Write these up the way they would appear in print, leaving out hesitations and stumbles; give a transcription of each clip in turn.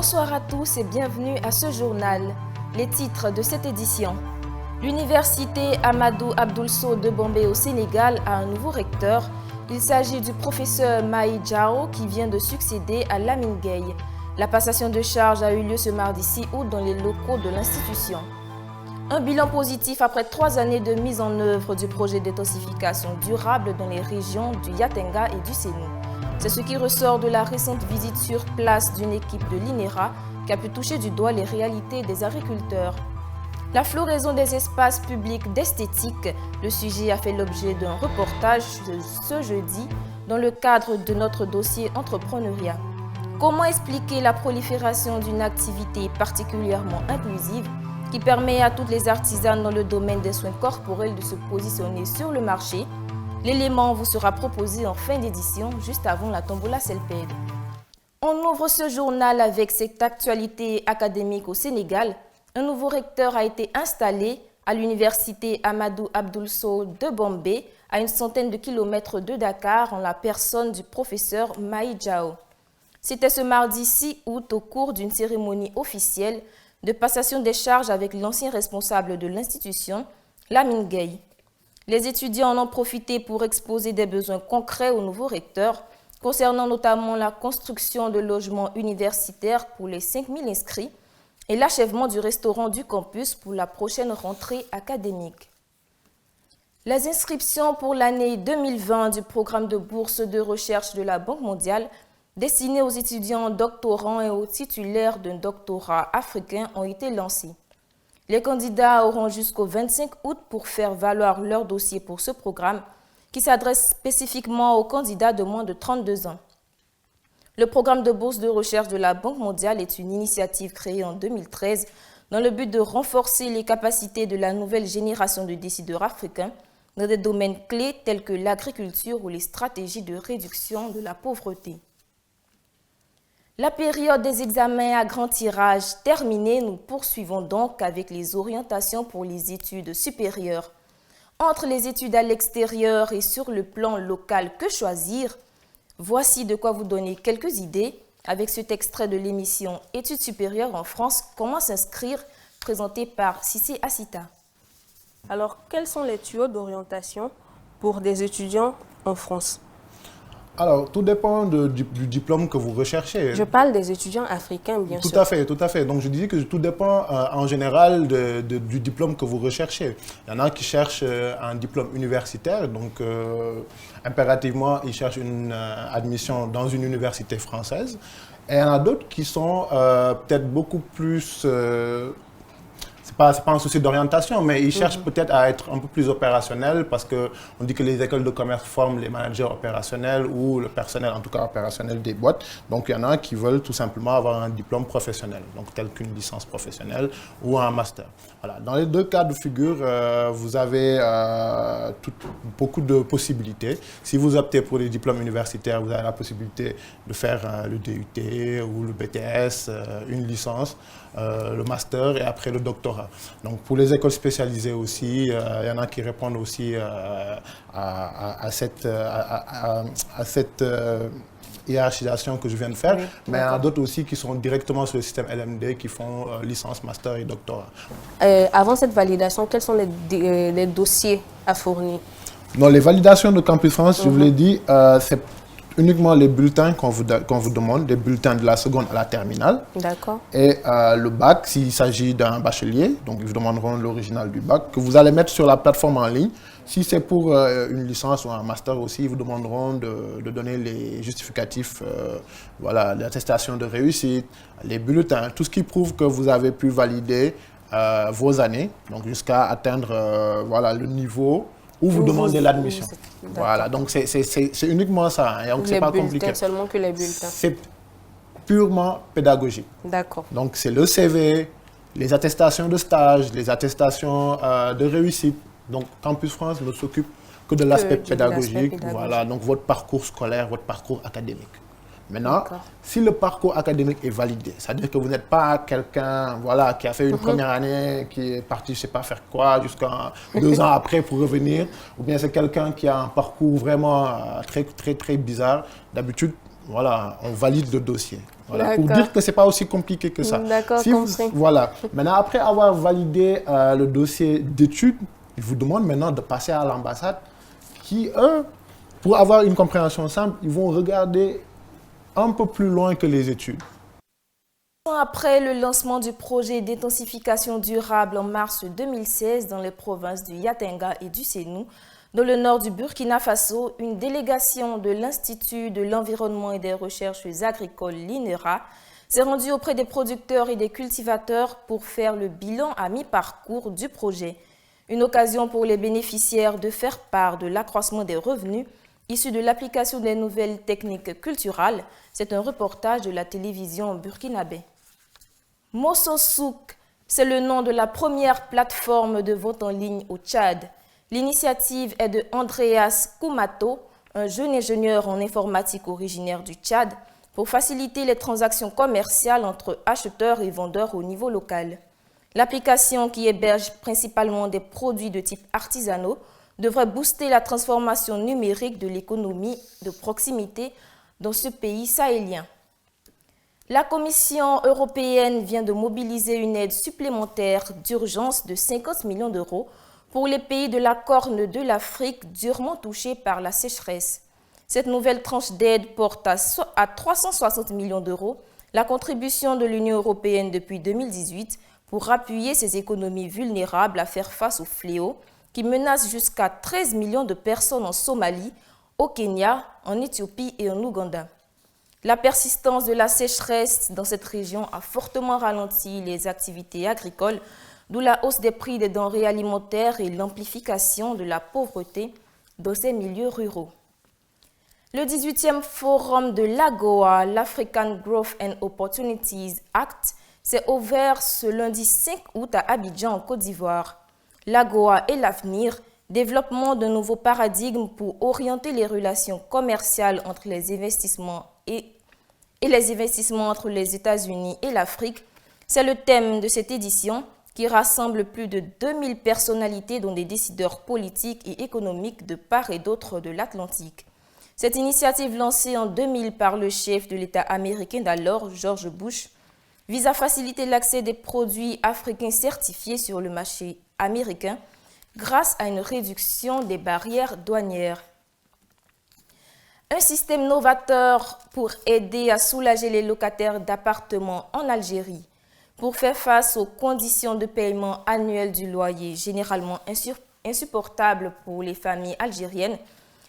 Bonsoir à tous et bienvenue à ce journal. Les titres de cette édition. L'université Amadou Abdoul Sow de Bombay au Sénégal a un nouveau recteur. Il s'agit du professeur Maï Diao qui vient de succéder à Lamine Gueye. La passation de charge a eu lieu ce mardi 6 août dans les locaux de l'institution. Un bilan positif après 3 années de mise en œuvre du projet d'intensification durable dans les régions du Yatenga et du Sénou. C'est ce qui ressort de la récente visite sur place d'une équipe de l'INERA qui a pu toucher du doigt les réalités des agriculteurs. La floraison des espaces publics d'esthétique, le sujet a fait l'objet d'un reportage ce jeudi dans le cadre de notre dossier entrepreneuriat. Comment expliquer la prolifération d'une activité particulièrement inclusive qui permet à toutes les artisanes dans le domaine des soins corporels de se positionner sur le marché? L'élément vous sera proposé en fin d'édition, juste avant la tombola Selped. On ouvre ce journal avec cette actualité académique au Sénégal. Un nouveau recteur a été installé à l'université Amadou Abdoul Sow de Bombay, à une centaine de kilomètres de Dakar, en la personne du professeur Maï Diao. C'était ce mardi 6 août au cours d'une cérémonie officielle de passation des charges avec l'ancien responsable de l'institution, Lamine Gueye. Les étudiants en ont profité pour exposer des besoins concrets au nouveau recteur, concernant notamment la construction de logements universitaires pour les 5000 inscrits et l'achèvement du restaurant du campus pour la prochaine rentrée académique. Les inscriptions pour l'année 2020 du programme de bourse de recherche de la Banque mondiale destiné aux étudiants doctorants et aux titulaires d'un doctorat africain ont été lancées. Les candidats auront jusqu'au 25 août pour faire valoir leur dossier pour ce programme qui s'adresse spécifiquement aux candidats de moins de 32 ans. Le programme de bourse de recherche de la Banque mondiale est une initiative créée en 2013 dans le but de renforcer les capacités de la nouvelle génération de décideurs africains dans des domaines clés tels que l'agriculture ou les stratégies de réduction de la pauvreté. La période des examens à grand tirage terminée, nous poursuivons donc avec les orientations pour les études supérieures. Entre les études à l'extérieur et sur le plan local, que choisir? Voici de quoi vous donner quelques idées avec cet extrait de l'émission Études supérieures en France, comment s'inscrire, présenté par Sissi Assita. Alors, quels sont les tuyaux d'orientation pour des étudiants en France? Alors, tout dépend du diplôme que vous recherchez. Je parle des étudiants africains, bien sûr. Tout à fait, tout à fait. Donc, je disais que tout dépend en général du diplôme que vous recherchez. Il y en a qui cherchent un diplôme universitaire, donc impérativement, ils cherchent une admission dans une université française. Et il y en a d'autres qui sont peut-être beaucoup plus... C'est pas un souci d'orientation, mais ils cherchent peut-être à être un peu plus opérationnels parce qu'on dit que les écoles de commerce forment les managers opérationnels ou le personnel, en tout cas opérationnel des boîtes. Donc, il y en a qui veulent tout simplement avoir un diplôme professionnel, donc tel qu'une licence professionnelle ou un master. Voilà. Dans les deux cas de figure, vous avez beaucoup de possibilités. Si vous optez pour les diplômes universitaires, vous avez la possibilité de faire le DUT ou le BTS, une licence, le master et après le doctorat. Donc pour les écoles spécialisées aussi, il y en a qui répondent aussi à cette hiérarchisation que je viens de faire, oui, mais il y en a d'autres aussi qui sont directement sur le système LMD, qui font licence, master et doctorat. Avant cette validation, quels sont les dossiers à fournir? Non, les validations de Campus France, je vous l'ai dit, c'est uniquement les bulletins qu'on vous demande, des bulletins de la seconde à la terminale. D'accord. Et le bac, s'il s'agit d'un bachelier, donc ils vous demanderont l'original du bac, que vous allez mettre sur la plateforme en ligne. Si c'est pour une licence ou un master aussi, ils vous demanderont de donner les justificatifs, voilà, l'attestation de réussite, les bulletins, tout ce qui prouve que vous avez pu valider vos années, donc jusqu'à atteindre voilà, le niveau où vous demandez l'admission. Voilà, donc c'est uniquement ça, hein, donc c'est pas compliqué. Seulement que les bulletins. C'est purement pédagogique. D'accord. Donc c'est le CV, les attestations de stage, les attestations de réussite. Donc Campus France ne s'occupe que de l'aspect pédagogique, voilà, donc votre parcours scolaire, votre parcours académique. Maintenant, si le parcours académique est validé, c'est-à-dire que vous n'êtes pas quelqu'un voilà, qui a fait une première année, qui est parti je ne sais pas faire quoi, jusqu'à 2 ans après pour revenir, ou bien c'est quelqu'un qui a un parcours vraiment très bizarre, d'habitude, voilà, on valide le dossier. Voilà, pour dire que ce n'est pas aussi compliqué que ça. D'accord, voilà. Maintenant, après avoir validé le dossier d'études, ils vous demandent maintenant de passer à l'ambassade qui, eux, pour avoir une compréhension simple, ils vont regarder un peu plus loin que les études. Après le lancement du projet d'intensification durable en mars 2016 dans les provinces du Yatenga et du Sénou, dans le nord du Burkina Faso, une délégation de l'Institut de l'environnement et des recherches agricoles, l'INERA, s'est rendue auprès des producteurs et des cultivateurs pour faire le bilan à mi-parcours du projet. Une occasion pour les bénéficiaires de faire part de l'accroissement des revenus issus de l'application des nouvelles techniques culturales. C'est un reportage de la télévision burkinabé. Mososouk, c'est le nom de la première plateforme de vente en ligne au Tchad. L'initiative est de Andreas Koumato, un jeune ingénieur en informatique originaire du Tchad, pour faciliter les transactions commerciales entre acheteurs et vendeurs au niveau local. L'application, qui héberge principalement des produits de type artisanaux, devrait booster la transformation numérique de l'économie de proximité dans ce pays sahélien. La Commission européenne vient de mobiliser une aide supplémentaire d'urgence de 50 millions d'euros pour les pays de la Corne de l'Afrique durement touchés par la sécheresse. Cette nouvelle tranche d'aide porte à 360 millions d'euros la contribution de l'Union européenne depuis 2018 pour appuyer ces économies vulnérables à faire face aux fléaux qui menacent jusqu'à 13 millions de personnes en Somalie, au Kenya, en Éthiopie et en Ouganda. La persistance de la sécheresse dans cette région a fortement ralenti les activités agricoles, d'où la hausse des prix des denrées alimentaires et l'amplification de la pauvreté dans ces milieux ruraux. Le 18e forum de l'AGOA, l'African Growth and Opportunities Act, s'est ouvert ce lundi 5 août à Abidjan, en Côte d'Ivoire. L'AGOA et l'avenir, développement d'un nouveau paradigme pour orienter les relations commerciales entre les investissements et les investissements entre les États-Unis et l'Afrique, c'est le thème de cette édition qui rassemble plus de 2000 personnalités dont des décideurs politiques et économiques de part et d'autre de l'Atlantique. Cette initiative lancée en 2000 par le chef de l'État américain d'alors, George Bush, vise à faciliter l'accès des produits africains certifiés sur le marché américain grâce à une réduction des barrières douanières. Un système novateur pour aider à soulager les locataires d'appartements en Algérie. Pour faire face aux conditions de paiement annuel du loyer généralement insupportables pour les familles algériennes,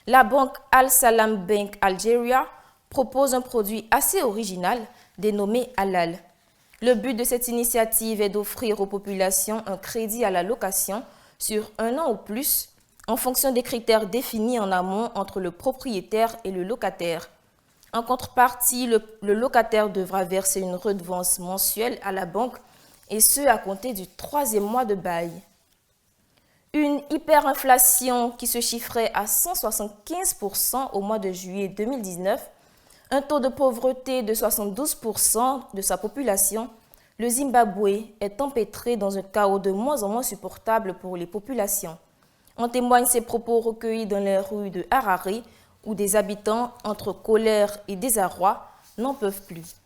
la banque Al-Salam Bank Algeria propose un produit assez original dénommé Halal. Le but de cette initiative est d'offrir aux populations un crédit à la location sur 1 an ou plus en fonction des critères définis en amont entre le propriétaire et le locataire. En contrepartie, le locataire devra verser une redevance mensuelle à la banque et ce à compter du 3e mois de bail. Une hyperinflation qui se chiffrait à 175% au mois de juillet 2019, un taux de pauvreté de 72% de sa population, le Zimbabwe est empêtré dans un chaos de moins en moins supportable pour les populations. En témoignent ces propos recueillis dans les rues de Harare, où des habitants, entre colère et désarroi, n'en peuvent plus.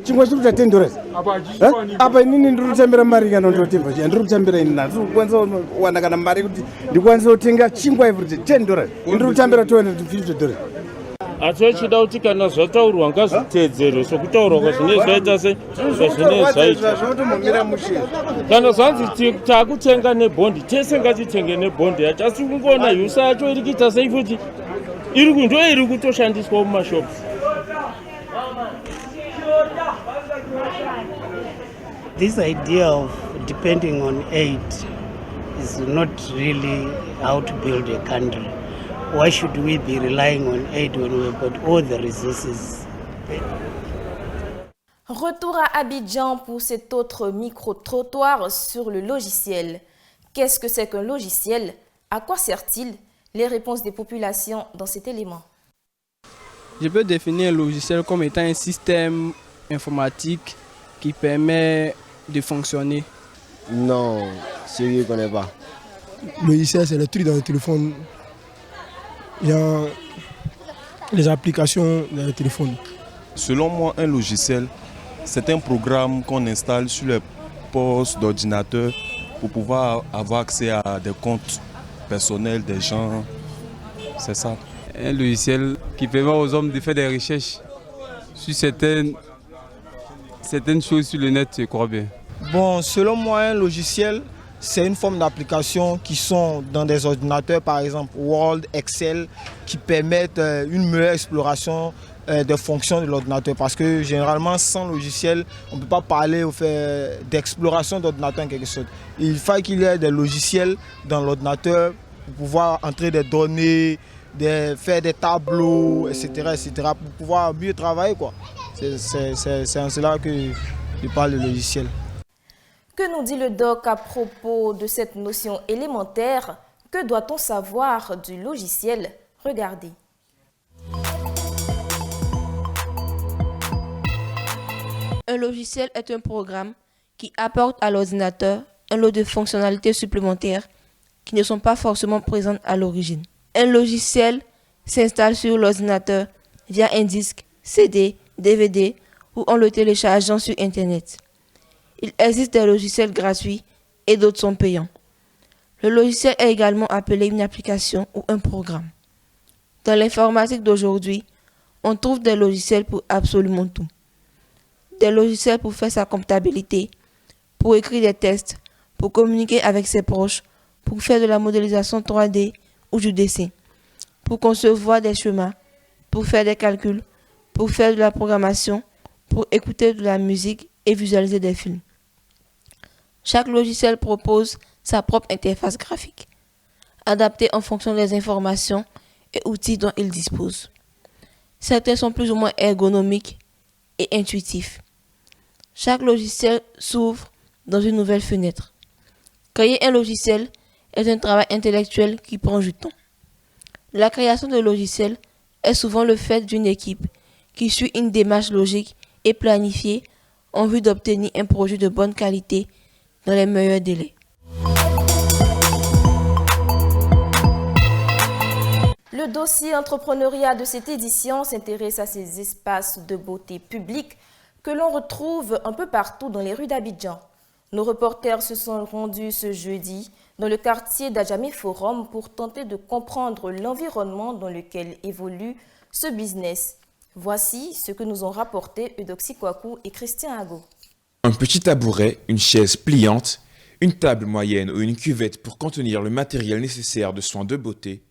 chingwa chiri kutatendora apa inini ndiri kutambira mari kana ndotemba ndiri kutambira ini na ndiri kukwanisa kuwana kana mari kuti ndikwanisa kutenga chingwa ivo kuti $10 ndiri kutambira $250. asi achida kuti kana zvataurwa ngazviteedzerwe sokutaurwa kwazvinenge zvaita sezvazvinenge zvaita zvotomomira mushe kana zvanzi takutenga nebhondi tese ngatitenge nebhondi yacho asi kungoona yusa yacho iri kuita sei futi ndo iri kutoshandiswa mumashops. This idea of depending on aid is not really how to build a country. Why should we be relying on aid when we've got all the resources? Retour à Abidjan pour cet autre micro-trottoir sur le logiciel. Qu'est-ce que c'est qu'un logiciel? À quoi sert-il? Les réponses des populations dans cet élément. Je peux définir un logiciel comme étant un système informatique qui permet de fonctionner. Non, je ne connais pas. Le logiciel, c'est le truc dans le téléphone. Il y a les applications dans le téléphone. Selon moi, un logiciel, c'est un programme qu'on installe sur les postes d'ordinateur pour pouvoir avoir accès à des comptes personnels des gens. C'est ça. Un logiciel qui permet aux hommes de faire des recherches sur certaines choses sur le net, je crois bien. Bon, selon moi, un logiciel, c'est une forme d'application qui sont dans des ordinateurs, par exemple Word, Excel, qui permettent une meilleure exploration des fonctions de l'ordinateur. Parce que généralement, sans logiciel, on ne peut pas parler ou faire d'exploration d'ordinateur en quelque sorte. Il faut qu'il y ait des logiciels dans l'ordinateur pour pouvoir entrer des données, faire des tableaux, etc., pour pouvoir mieux travailler, quoi. C'est en cela que je parle de logiciel. Que nous dit le doc à propos de cette notion élémentaire? Que doit-on savoir du logiciel? Regardez. Un logiciel est un programme qui apporte à l'ordinateur un lot de fonctionnalités supplémentaires qui ne sont pas forcément présentes à l'origine. Un logiciel s'installe sur l'ordinateur via un disque, CD, DVD ou en le téléchargeant sur Internet. Il existe des logiciels gratuits et d'autres sont payants. Le logiciel est également appelé une application ou un programme. Dans l'informatique d'aujourd'hui, on trouve des logiciels pour absolument tout. Des logiciels pour faire sa comptabilité, pour écrire des tests, pour communiquer avec ses proches, pour faire de la modélisation 3D ou du dessin, pour concevoir des schémas, pour faire des calculs, pour faire de la programmation, pour écouter de la musique et visualiser des films. Chaque logiciel propose sa propre interface graphique, adaptée en fonction des informations et outils dont il dispose. Certains sont plus ou moins ergonomiques et intuitifs. Chaque logiciel s'ouvre dans une nouvelle fenêtre. Créer un logiciel est un travail intellectuel qui prend du temps. La création de logiciels est souvent le fait d'une équipe qui suit une démarche logique et planifiée en vue d'obtenir un projet de bonne qualité dans les meilleurs délais. Le dossier entrepreneuriat de cette édition s'intéresse à ces espaces de beauté publics que l'on retrouve un peu partout dans les rues d'Abidjan. Nos reporters se sont rendus ce jeudi dans le quartier d'Adjamé Forum pour tenter de comprendre l'environnement dans lequel évolue ce business. Voici ce que nous ont rapporté Eudoxie Kouakou et Christian Ago. Un petit tabouret, une chaise pliante, une table moyenne ou une cuvette pour contenir le matériel nécessaire de soins de beauté.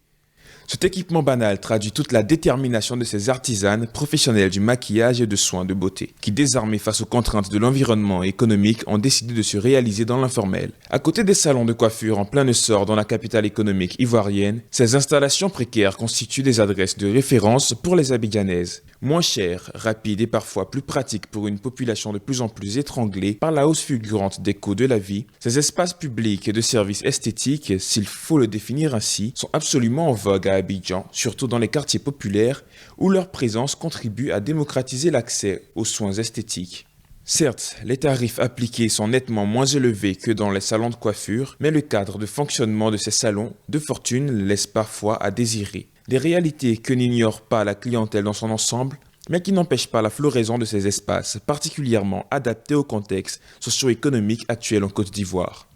Cet équipement banal traduit toute la détermination de ces artisanes professionnelles du maquillage et de soins de beauté, qui désarmés face aux contraintes de l'environnement économique ont décidé de se réaliser dans l'informel. À côté des salons de coiffure en plein essor dans la capitale économique ivoirienne, ces installations précaires constituent des adresses de référence pour les Abidjanaises. Moins chères, rapides et parfois plus pratiques pour une population de plus en plus étranglée par la hausse fulgurante des coûts de la vie, ces espaces publics et de services esthétiques, s'il faut le définir ainsi, sont absolument en vogue à Abidjan, surtout dans les quartiers populaires où leur présence contribue à démocratiser l'accès aux soins esthétiques. Certes, les tarifs appliqués sont nettement moins élevés que dans les salons de coiffure, mais le cadre de fonctionnement de ces salons de fortune laisse parfois à désirer. Des réalités que n'ignore pas la clientèle dans son ensemble, mais qui n'empêchent pas la floraison de ces espaces, particulièrement adaptés au contexte socio-économique actuel en Côte d'Ivoire.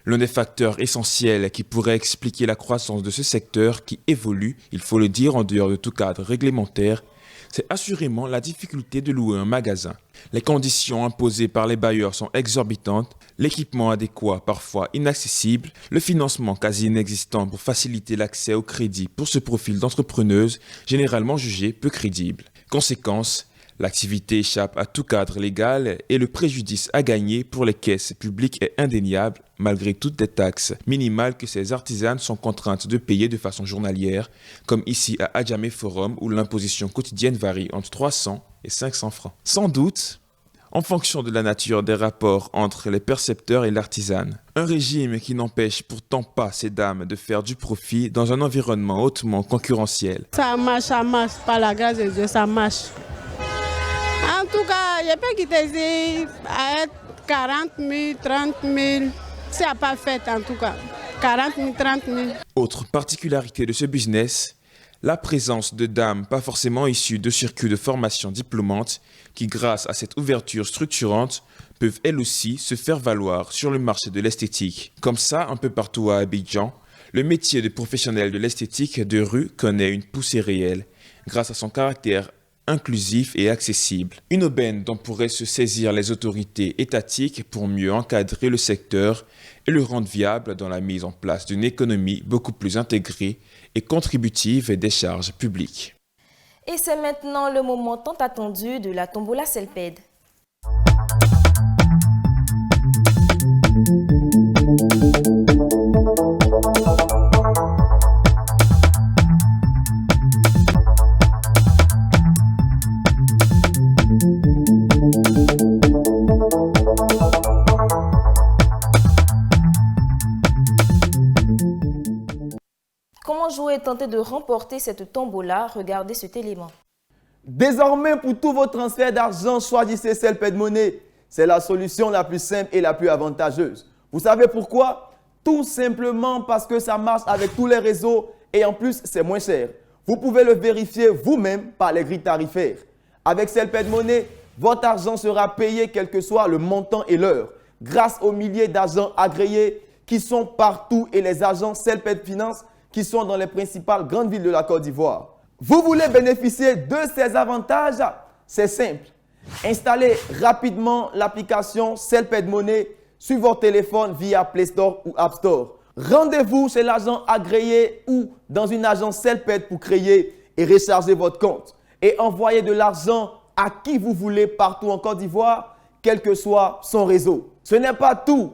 L'un des facteurs essentiels qui pourrait expliquer la croissance de ce secteur qui évolue, il faut le dire en dehors de tout cadre réglementaire, c'est assurément la difficulté de louer un magasin. Les conditions imposées par les bailleurs sont exorbitantes, l'équipement adéquat parfois inaccessible, le financement quasi inexistant pour faciliter l'accès au crédit pour ce profil d'entrepreneuse généralement jugé peu crédible. Conséquence, l'activité échappe à tout cadre légal et le préjudice à gagner pour les caisses publiques est indéniable malgré toutes les taxes minimales que ces artisanes sont contraintes de payer de façon journalière, comme ici à Adjamé Forum où l'imposition quotidienne varie entre 300 et 500 francs. Sans doute, en fonction de la nature des rapports entre les percepteurs et l'artisane. Un régime qui n'empêche pourtant pas ces dames de faire du profit dans un environnement hautement concurrentiel. Ça marche, par la grâce de Dieu, ça marche. En tout cas, je peux quitter ici à 40 000, 30 000. Ça n'a pas fait en tout cas. 40 000, 30 000. Autre particularité de ce business, la présence de dames pas forcément issues de circuits de formation diplômante qui, grâce à cette ouverture structurante, peuvent elles aussi se faire valoir sur le marché de l'esthétique. Comme ça, un peu partout à Abidjan, le métier de professionnel de l'esthétique de rue connaît une poussée réelle grâce à son caractère inclusif et accessible. Une aubaine dont pourraient se saisir les autorités étatiques pour mieux encadrer le secteur et le rendre viable dans la mise en place d'une économie beaucoup plus intégrée et contributive des charges publiques. Et c'est maintenant le moment tant attendu de la tombola Selped. Comment jouer et tenter de remporter cette tombola? Regardez cet élément. Désormais, pour tous vos transferts d'argent, choisissez Selped Money. C'est la solution la plus simple et la plus avantageuse. Vous savez pourquoi? Tout simplement parce que ça marche avec tous les réseaux et en plus, c'est moins cher. Vous pouvez le vérifier vous-même par les grilles tarifaires. Avec Selped Money, votre argent sera payé quel que soit le montant et l'heure, grâce aux milliers d'agents agréés qui sont partout et les agents Selped Finance qui sont dans les principales grandes villes de la Côte d'Ivoire. Vous voulez bénéficier de ces avantages? C'est simple. Installez rapidement l'application Selped Money sur votre téléphone via Play Store ou App Store. Rendez-vous chez l'agent agréé ou dans une agence Selped pour créer et recharger votre compte et envoyer de l'argent à qui vous voulez partout en Côte d'Ivoire, quel que soit son réseau. Ce n'est pas tout.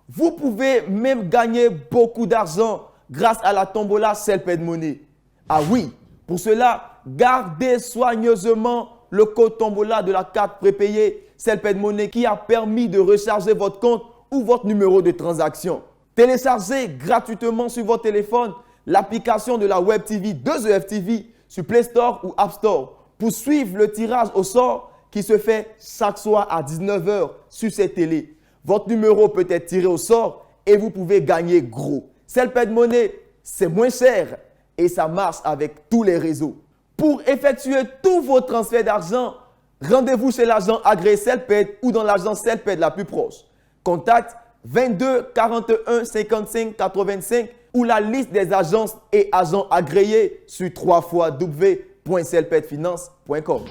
Vous pouvez même gagner beaucoup d'argent grâce à la tombola Selped Money. Ah oui, pour cela, gardez soigneusement le code tombola de la carte prépayée Selped Money qui a permis de recharger votre compte ou votre numéro de transaction. Téléchargez gratuitement sur votre téléphone l'application de la Web TV 2EF TV sur Play Store ou App Store pour suivre le tirage au sort qui se fait chaque soir à 19 h sur cette télé. Votre numéro peut être tiré au sort et vous pouvez gagner gros. Selped Money, c'est moins cher et ça marche avec tous les réseaux. Pour effectuer tous vos transferts d'argent, rendez-vous chez l'agent agréé Selped ou dans l'agence Selped la plus proche. Contact 22 41 55 85 ou la liste des agences et agents agréés sur www.selpedfinance.com.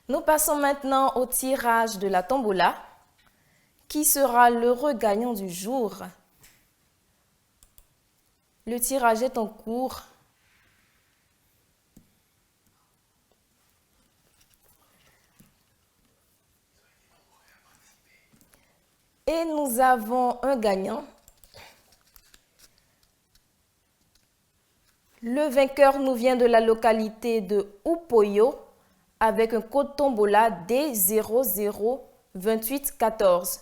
Nous passons maintenant au tirage de la tombola. Qui sera l'heureux gagnant du jour? Le tirage est en cours. Et nous avons un gagnant. Le vainqueur nous vient de la localité de Upoyo avec un code tombola D002814.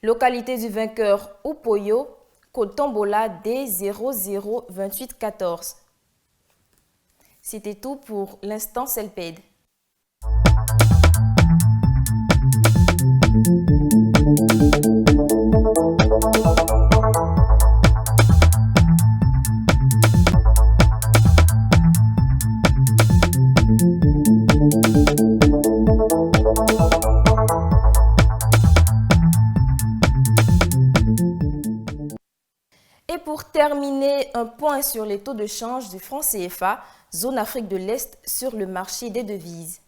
Localité du vainqueur Upoyo, code tombola D002814. C'était tout pour l'instant Selped. Et pour terminer, un point sur les taux de change du franc CFA, zone Afrique de l'Est sur le marché des devises.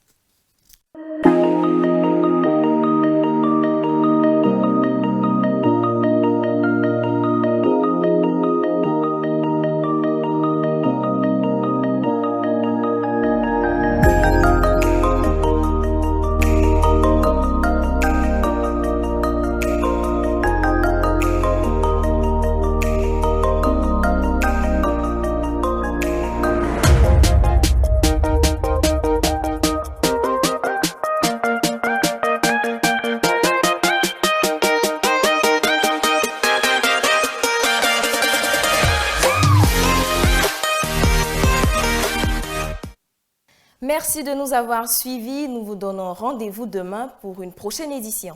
Merci de nous avoir suivis. Nous vous donnons rendez-vous demain pour une prochaine édition.